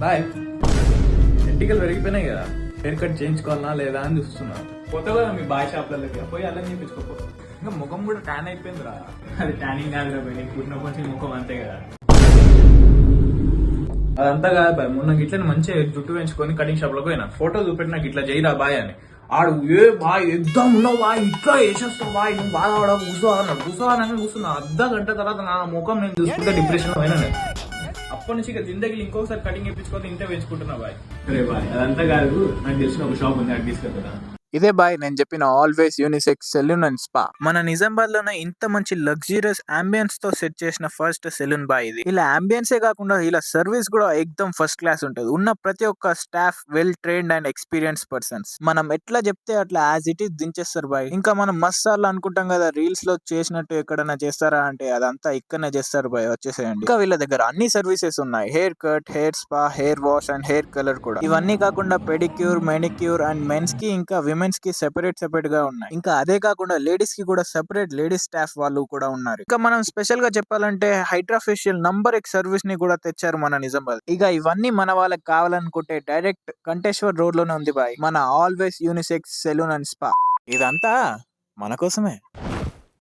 Bye. ఎంటికలు పెరిగిపోయినాయి కదా, హెయిర్ కట్ చేయించుకోవాలా లేదా అని చూస్తున్నా. కొత్త కదా మీ బాయ్ షాప్లకి పోయి అలా చేయించుకోపో. ఇంకా ముఖం కూడా ట్యాన్ అయిపోయిందిరా. అది ట్యానింగ్ కాదురా పోయి, నీకు పుట్టినప్పటి నుంచి ముఖం అంతే కదా. అదంతా కాదు బాయ్, మొన్న ఇట్లా మంచిగా జుట్టు పెంచుకొని కటింగ్ షాప్ లో పోయినా, ఫోటో చూపెట్టి నాకు ఇట్లా చేయరా బాయ్ అని. ఆడు ఏ బాయ్ ఎగ్జామ్ ఉన్నావు బాయ్, ఇట్లా వేసేస్తావు బాయ్, నువ్వు బాగా ఆడ కూర్చో అన్నాడు. కూర్చున్నా అర్ధ గంట తర్వాత నా ముఖం నేను చూసుకుంటే డిప్రెషన్ లో పోయినా నేను. అప్పటి నుంచి ఇక జిందగీలు ఇంకొకసారి కటింగ్ వేయించుకొని ఇంటే వేసుకుంటున్నా బాయ్. అరే బాయ్ అదంతా కాదు, నాకు తెలిసిన ఒక షాప్ ఉంది, అక్కడ తీసుకెళ్తా. ఇదే బాయ్ నేను చెప్పిన always unisex salon and spa. మన నిజామాబాద్ లోనే ఇంత మంచి లగ్జరియస్ అంబియన్స్ తో సెట్ చేసిన ఫస్ట్ సెలూన్ బాయ్ ఇది. ఇలా అంబియన్సే కాకుండా ఇలా సర్వీస్ కూడా ఎక్దమ్ ఫస్ట్ క్లాస్ ఉంటుంది. ఉన్న ప్రతి ఒక్క staff well trained and experience persons. మనం ఎట్లా చెప్తే అట్లా యాజ్ ఇట్ ఈస్ దించేస్తారు బాయ్. ఇంకా మనం మసాలా అనుకుంటాం కదా, రీల్స్ లో చేసినట్టు ఎక్కడైనా చేస్తారా అంటే అదంతా ఇక్కడనే చేస్తారు బాయ్, వచ్చేసేయండి. ఇంకా వీళ్ళ దగ్గర అన్ని సర్వీసెస్ ఉన్నాయి, hair cut, hair spa, hair wash and hair colour కూడా. ఇవన్నీ కాకుండా పెడిక్యూర్, మెనిక్యూర్ అండ్ మెన్స్ కి ఇంకా విమెన్స్ కి సెపరేట్ గా ఉన్నాయి. ఇంకా అదే కాకుండా లేడీస్ కి కూడా సెపరేట్ లేడీస్ స్టాఫ్ వాళ్ళు కూడా ఉన్నారు. ఇంకా మనం స్పెషల్ గా చెప్పాలంటే హైడ్రా ఫేషియల్ నంబర్ ఎక్ సర్వీస్ ని కూడా తెచ్చారు మన నిజామాబాద్. ఇక ఇవన్నీ మన వాళ్ళకి కావాలనుకుంటే డైరెక్ట్ కంటేశ్వర్ రోడ్ లోనే ఉంది బాయ్ మన always unisex salon and spa. ఇదంతా మన కోసమే.